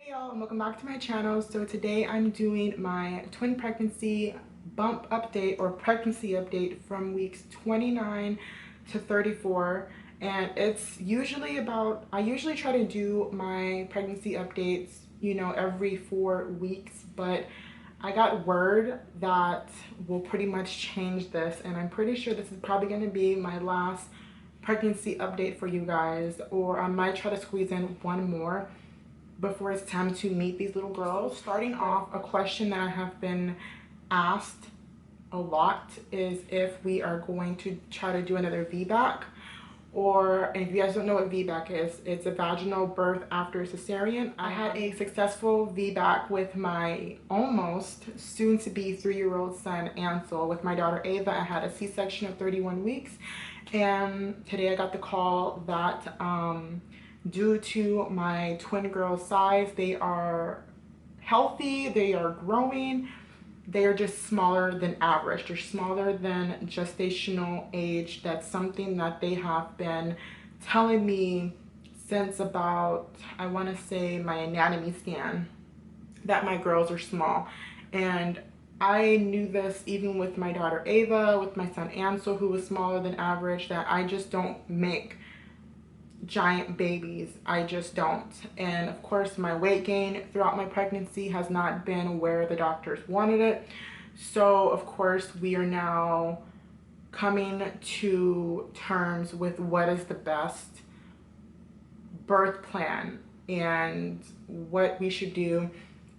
Hey y'all, and welcome back to my channel. So today I'm doing my twin pregnancy bump update or pregnancy update from weeks 29 to 34. And it's usually I usually try to do my pregnancy updates, every 4 weeks, but I got word that will pretty much change this, and I'm pretty sure this is probably going to be my last pregnancy update for you guys, or I might try to squeeze in one more before it's time to meet these little girls. Starting off, a question that I have been asked a lot is if we are going to try to do another VBAC, or if you guys don't know what VBAC is, it's a vaginal birth after cesarean. I had a successful VBAC with my almost soon-to-be 3-year-old son Ansel. With my daughter Ava, I had a C-section of 31 weeks, and today I got the call that due to my twin girls' size, they are healthy, they are growing, they are just smaller than average. They're smaller than gestational age. That's something that they have been telling me since about, I want to say, my anatomy scan, that my girls are small. And I knew this even with my daughter Ava, with my son Ansel, who was smaller than average, that I just don't make giant babies. I just don't. And of course, my weight gain throughout my pregnancy has not been where the doctors wanted it. So of course, we are now coming to terms with what is the best birth plan and what we should do,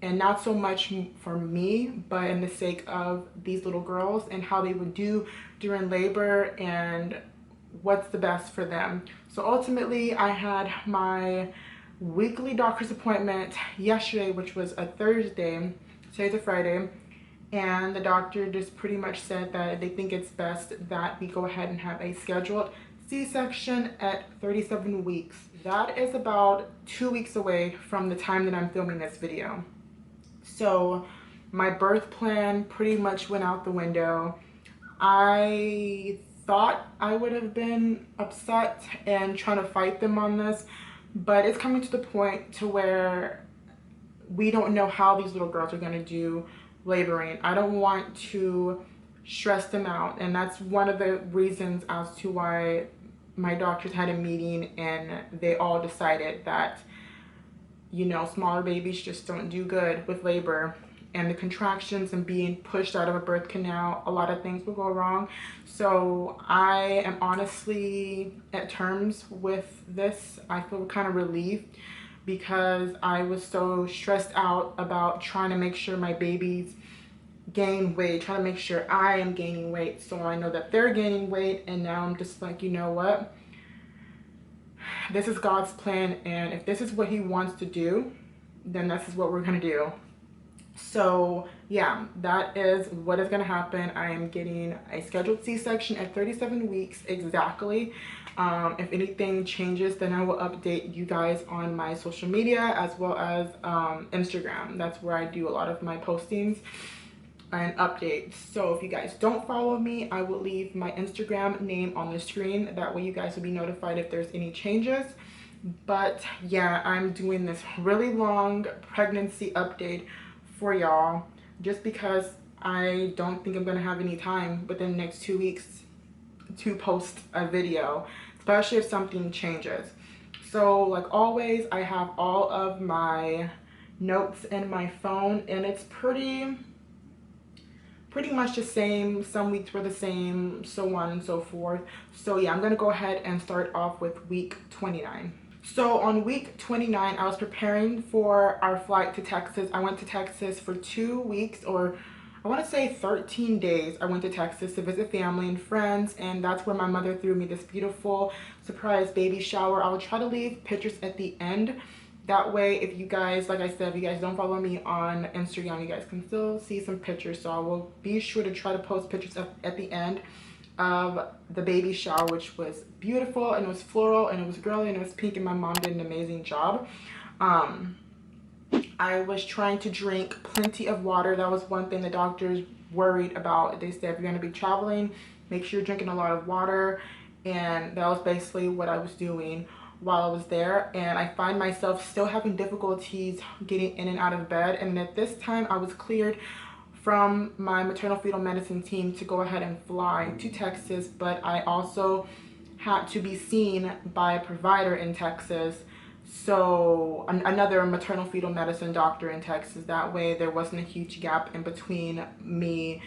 and not so much for me, but in the sake of these little girls and how they would do during labor and what's the best for them. So ultimately, I had my weekly doctor's appointment yesterday, which was a Thursday. Today's a Friday, and the doctor just pretty much said that they think it's best that we go ahead and have a scheduled C-section at 37 weeks. That is about 2 weeks away from the time that I'm filming this video. So my birth plan pretty much went out the window. I thought I would have been upset and trying to fight them on this, but it's coming to the point to where we don't know how these little girls are going to do laboring. I don't want to stress them out, and that's one of the reasons as to why my doctors had a meeting and they all decided that, smaller babies just don't do good with labor and the contractions and being pushed out of a birth canal. A lot of things will go wrong. So I am honestly at terms with this. I feel kind of relieved because I was so stressed out about trying to make sure my babies gain weight, trying to make sure I am gaining weight. So I know that they're gaining weight, and now I'm just like, you know what? This is God's plan, and if this is what he wants to do, then this is what we're gonna do. So yeah, that is what is going to happen. I am getting a scheduled C-section at 37 weeks exactly. If anything changes, then I will update you guys on my social media as well as Instagram. That's where I do a lot of my postings and updates. So if you guys don't follow me, I will leave my Instagram name on the screen. That way you guys will be notified if there's any changes. But yeah, I'm doing this really long pregnancy update for y'all just because I don't think I'm gonna have any time within the next 2 weeks to post a video, especially if something changes. So like always, I have all of my notes in my phone, and it's pretty much the same. Some weeks were the same, so on and so forth. So yeah, I'm gonna go ahead and start off with week 29. So on week 29, I was preparing for our flight to Texas. I went to Texas for 2 weeks, or I want to say 13 days. I went to Texas to visit family and friends, and that's where my mother threw me this beautiful surprise baby shower. I will try to leave pictures at the end. That way, if you guys, like I said, if you guys don't follow me on Instagram, you guys can still see some pictures. So I will be sure to try to post pictures at the end of the baby shower, which was beautiful, and it was floral, and it was girly, and it was pink, and my mom did an amazing job. I was trying to drink plenty of water. That was one thing the doctors worried about. They said, if you're going to be traveling, make sure you're drinking a lot of water, and that was basically what I was doing. while I was there, and I find myself still having difficulties getting in and out of bed. And at this time I was cleared from my maternal fetal medicine team to go ahead and fly to Texas, but I also had to be seen by a provider in Texas, so another maternal fetal medicine doctor in Texas. That way there wasn't a huge gap in between me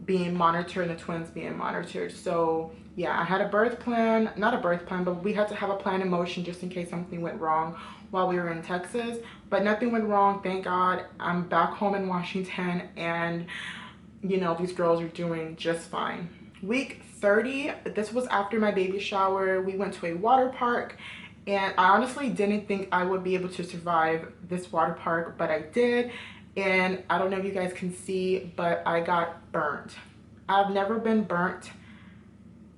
being monitored and the twins being monitored. So yeah, I had a birth plan, not a birth plan, but we had to have a plan in motion just in case something went wrong while we were in Texas. But nothing went wrong, thank God. I'm back home in Washington, and you know, these girls are doing just fine. Week 30, this was after my baby shower. We went to a water park, and I honestly didn't think I would be able to survive this water park, but I did. And I don't know if you guys can see, but I got burnt. I've never been burnt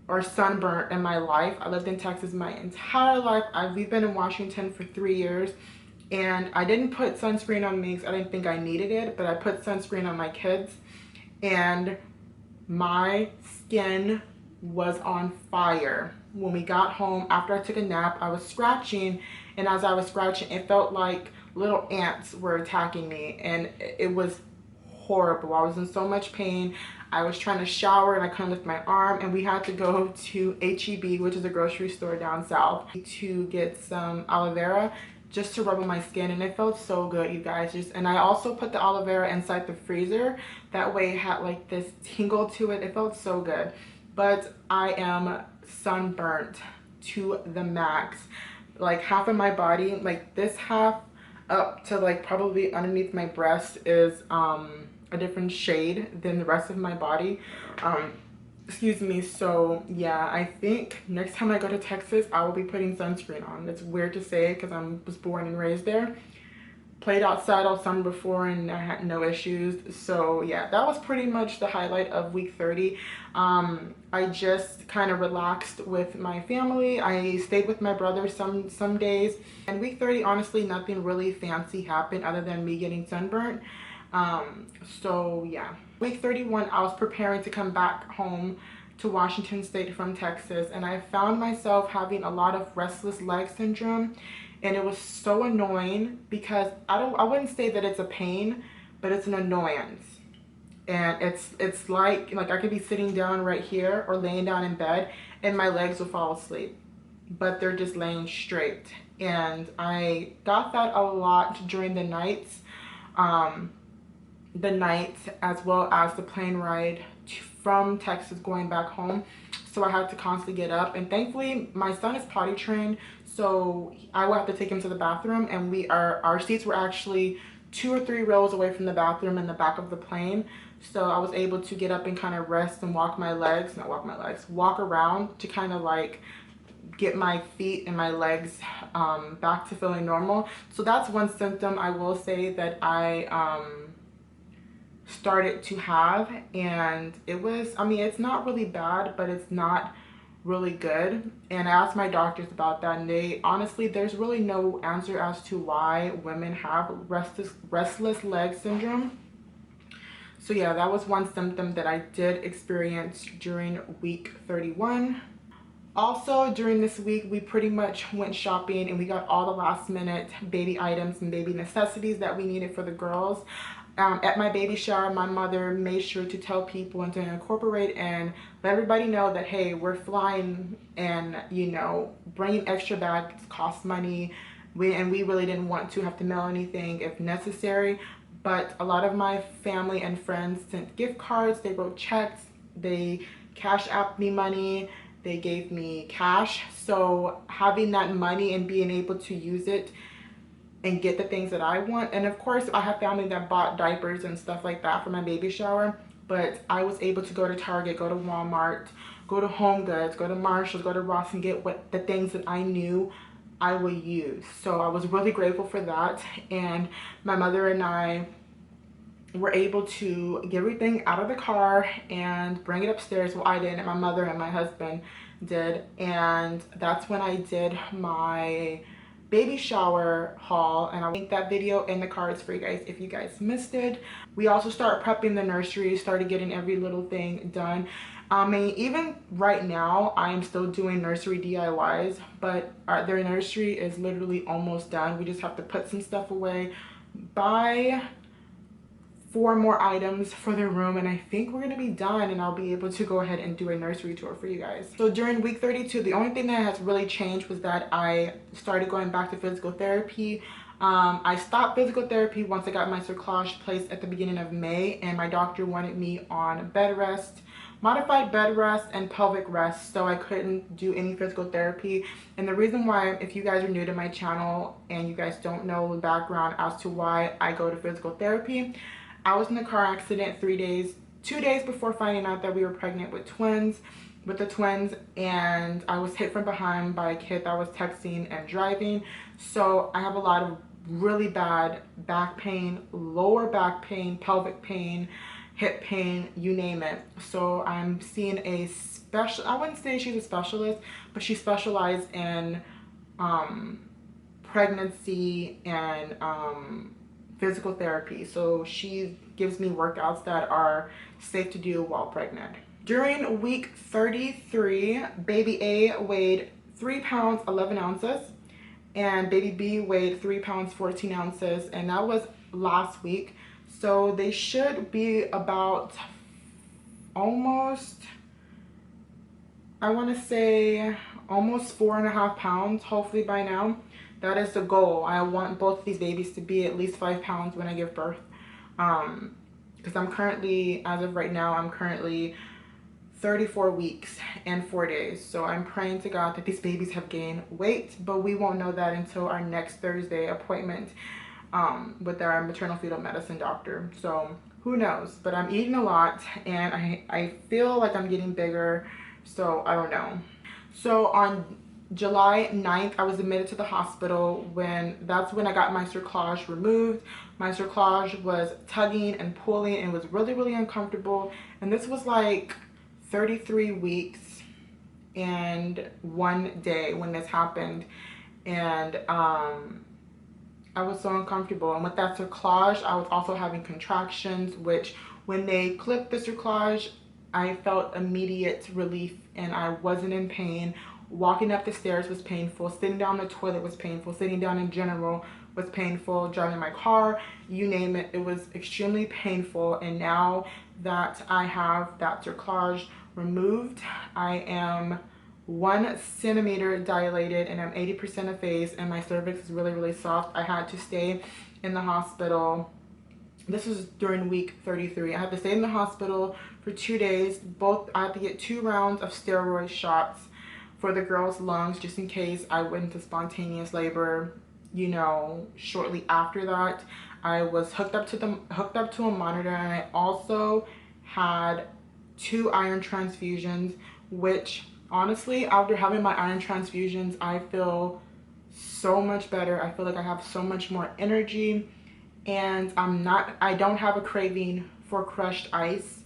or sunburnt in my life. I lived in Texas my entire life. We've been in Washington for 3 years, and I didn't put sunscreen on me because I didn't think I needed it, but I put sunscreen on my kids, and my skin was on fire. When we got home, after I took a nap, I was scratching, and as I was scratching, it felt like little ants were attacking me, and it was horrible. I was in so much pain. I was trying to shower and I couldn't lift my arm, and we had to go to HEB, which is a grocery store down south, to get some aloe vera just to rub on my skin, and it felt so good, you guys. And I also put the aloe vera inside the freezer. That way it had like this tingle to it. It felt so good. But I am sunburnt to the max. Like half of my body, like this half up to like probably underneath my breast, is a different shade than the rest of my body. Excuse me. So yeah, I think next time I go to Texas, I will be putting sunscreen on. It's weird to say because I was born and raised there. Played outside all summer before and I had no issues. So yeah, that was pretty much the highlight of week 30. I just kind of relaxed with my family. I stayed with my brother some days. And week 30, honestly, nothing really fancy happened other than me getting sunburnt. So yeah, week 31, I was preparing to come back home to Washington State from Texas, and I found myself having a lot of restless leg syndrome. And it was so annoying because I wouldn't say that it's a pain, but it's an annoyance. And it's like I could be sitting down right here or laying down in bed and my legs will fall asleep, but they're just laying straight. And I got that a lot during the nights, as well as the plane ride from Texas going back home. So I had to constantly get up, and thankfully my son is potty trained, so I would have to take him to the bathroom, and our seats were actually 2 or 3 rows away from the bathroom in the back of the plane. So I was able to get up and kind of rest and walk around to kind of like get my feet and my legs back to feeling normal. So that's one symptom I will say that I started to have, and it was, I mean, it's not really bad, but it's not really good. And I asked my doctors about that, and they honestly, there's really no answer as to why women have restless leg syndrome. So yeah, that was one symptom that I did experience during week 31. Also during this week, we pretty much went shopping and we got all the last minute baby items and baby necessities that we needed for the girls. At my baby shower, my mother made sure to tell people and to incorporate and let everybody know that, hey, we're flying, and you know, bringing extra bags costs money. We really didn't want to have to mail anything if necessary. But a lot of my family and friends sent gift cards, they wrote checks, they cash apped me money, they gave me cash. So having that money and being able to use it and get the things that I want. And of course, I have family that bought diapers and stuff like that for my baby shower, but I was able to go to Target, go to Walmart, go to Home Goods, go to Marshalls, go to Ross, and get the things that I knew I would use. So I was really grateful for that. And my mother and I were able to get everything out of the car and bring it upstairs. Well, I didn't, my mother and my husband did. And that's when I did my baby shower haul, and I'll link that video in the cards for you guys if you guys missed it. We also start prepping the nursery, started getting every little thing done. I mean, even right now I am still doing nursery DIYs, but their nursery is literally almost done. We just have to put some stuff away, buy 4 more items for their room, and I think we're gonna be done, and I'll be able to go ahead and do a nursery tour for you guys. So during week 32, the only thing that has really changed was that I started going back to physical therapy. I stopped physical therapy once I got my cerclage placed at the beginning of May, and my doctor wanted me on bed rest, modified bed rest, and pelvic rest, so I couldn't do any physical therapy. And the reason why, if you guys are new to my channel and you guys don't know the background as to why I go to physical therapy, I was in a car accident 2 days before finding out that we were pregnant with the twins, and I was hit from behind by a kid that was texting and driving. So I have a lot of really bad back pain, lower back pain, pelvic pain, hip pain, you name it. So I'm seeing a I wouldn't say she's a specialist, but she specializes in pregnancy and physical therapy. So she gives me workouts that are safe to do while pregnant. During week 33, baby A weighed 3 pounds 11 ounces and baby B weighed 3 pounds 14 ounces, and that was last week. So they should be about almost, I want to say almost 4.5 pounds, hopefully by now. That is the goal. I want both of these babies to be at least 5 pounds when I give birth. Because I'm currently, as of right now, I'm currently 34 weeks and 4 days. So I'm praying to God that these babies have gained weight, but we won't know that until our next Thursday appointment with our maternal fetal medicine doctor. So who knows? But I'm eating a lot, and I feel like I'm getting bigger. So I don't know. So on July 9th, I was admitted to the hospital. That's when I got my cerclage removed. My cerclage was tugging and pulling and was really, really uncomfortable. And this was like 33 weeks and 1 day when this happened. And I was so uncomfortable. And with that cerclage, I was also having contractions, which when they clipped the cerclage, I felt immediate relief and I wasn't in pain. Walking up the stairs was painful. Sitting down the toilet was painful. Sitting down in general was painful. Driving my car, you name it, it was extremely painful. And now that I have that cerclage removed, I am 1 centimeter dilated and I'm 80% effaced, and my cervix is really, really soft. I had to stay in the hospital. This was during week 33. I had to stay in the hospital for 2 days. I had to get 2 rounds of steroid shots for the girls' lungs, just in case I went into spontaneous labor, you know, shortly after that. I was hooked up to a monitor, and I also had 2 iron transfusions, which honestly, after having my iron transfusions, I feel so much better. I feel like I have so much more energy, and I don't have a craving for crushed ice.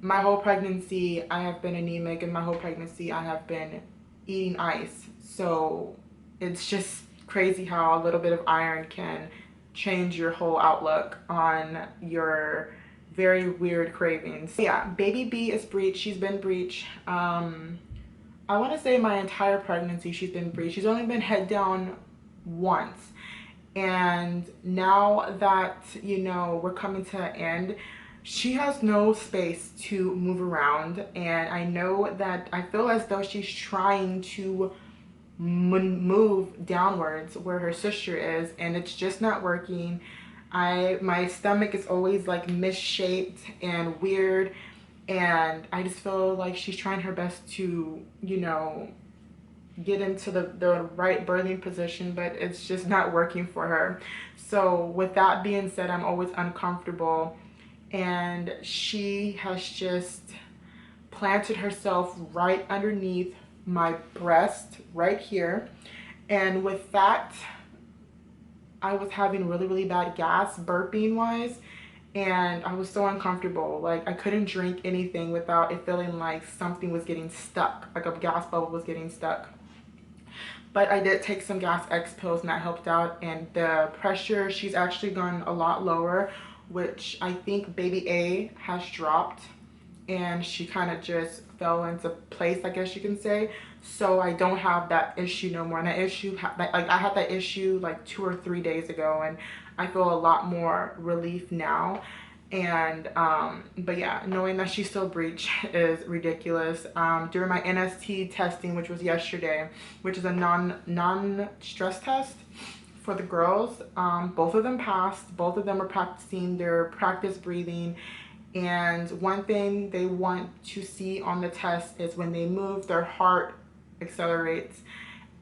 My whole pregnancy, I have been anemic, and my whole pregnancy, I have been eating ice. So it's just crazy how a little bit of iron can change your whole outlook on your very weird cravings. Yeah, baby B is breech. She's been breech. I want to say my entire pregnancy, she's been breech. She's only been head down once. And now that, you know, we're coming to an end, she has no space to move around, and I know that I feel as though she's trying to move downwards where her sister is, and it's just not working. My stomach is always like misshaped and weird, and I just feel like she's trying her best to, you know, get into the right birthing position, but it's just not working for her. So with that being said, I'm always uncomfortable, and she has just planted herself right underneath my breast right here. And with that, I was having really, really bad gas, burping wise, and I was so uncomfortable. Like, I couldn't drink anything without it feeling like something was getting stuck, like a gas bubble was getting stuck. but I did take some gas X pills and that helped out, and the pressure, she's actually gone a lot lower, which I think baby A has dropped, and she kind of just fell into place, I guess you can say. So I don't have that issue no more. And that issue, like I had that issue like 2 or 3 days ago, and I feel a lot more relief now. And but yeah, knowing that she's still breech is ridiculous. During my NST testing, which was yesterday, which is a non-stress test for the girls, both of them passed. Both of them are practicing their practice breathing. And one thing they want to see on the test is when they move, their heart accelerates.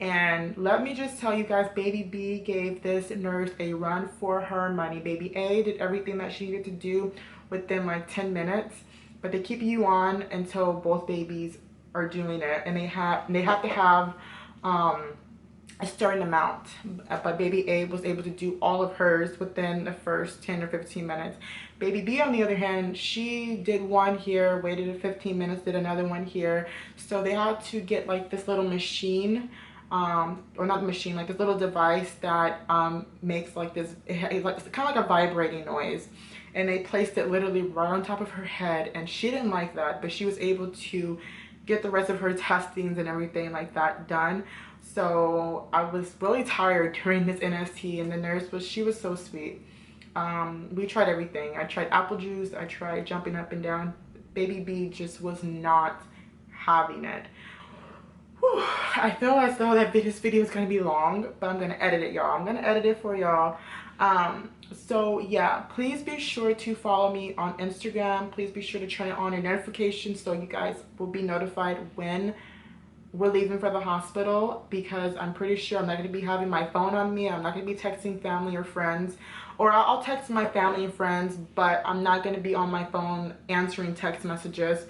And let me just tell you guys, baby B gave this nurse a run for her money. Baby A did everything that she needed to do within like 10 minutes, but they keep you on until both babies are doing it, and they have to have a certain amount. But baby A was able to do all of hers within the first 10 or 15 minutes. Baby B, on the other hand, she did one here, waited 15 minutes, did another one here. So they had to get like this little machine, or not the machine, like this little device that makes like this, it's kind of like a vibrating noise. And they placed it literally right on top of her head, and she didn't like that, but she was able to get the rest of her testings and everything like that done. So I was really tired during this NST, and the nurse she was so sweet. We tried everything. I tried apple juice, I tried jumping up and down. Baby B just was not having it. Whew. I feel as though this video is going to be long, but I'm going to edit it, y'all. I'm going to edit it for y'all. So yeah, please be sure to follow me on Instagram. Please be sure to turn on your notifications so you guys will be notified when we're leaving for the hospital, because I'm pretty sure I'm not going to be having my phone on me. I'm not going to be texting family or friends, or I'll text my family and friends, but I'm not going to be on my phone answering text messages,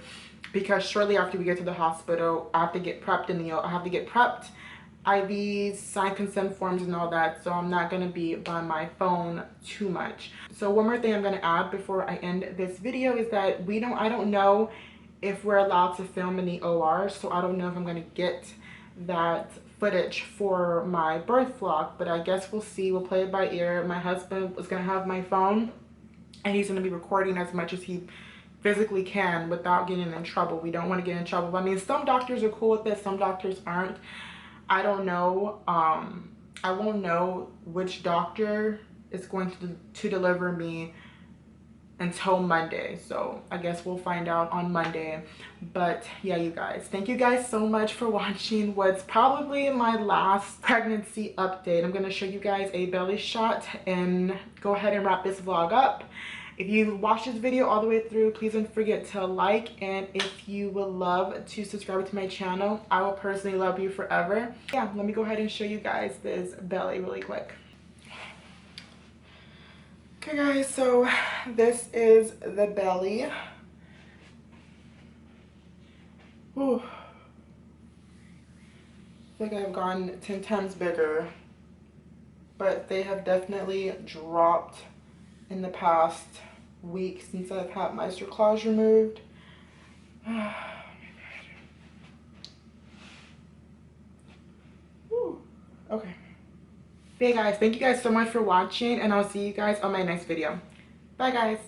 because shortly after we get to the hospital, I have to get prepped I have to get prepped, IVs, sign consent forms and all that. So I'm not going to be by my phone too much. So one more thing I'm going to add before I end this video is that I don't know if we're allowed to film in the OR, so I don't know if I'm going to get that footage for my birth vlog, but I guess we'll see. We'll play it by ear. My husband is going to have my phone, and he's going to be recording as much as he physically can without getting in trouble. We don't want to get in trouble. I mean, some doctors are cool with this, some doctors aren't. I don't know. I won't know which doctor is going to deliver me until Monday, so I guess we'll find out on Monday. But yeah, you guys, thank you guys so much for watching what's probably my last pregnancy update. I'm going to show you guys a belly shot and go ahead and wrap this vlog up. If you watched this video all the way through, please don't forget to like, and if you would love to subscribe to my channel, I will personally love you forever. Yeah, let me go ahead and show you guys this belly really quick. Okay guys, so this is the belly. Ooh. I think I've gone 10 times bigger, but they have definitely dropped in the past week since I've had my cerclage removed. Okay. Hey guys, thank you guys so much for watching, and I'll see you guys on my next video. Bye guys.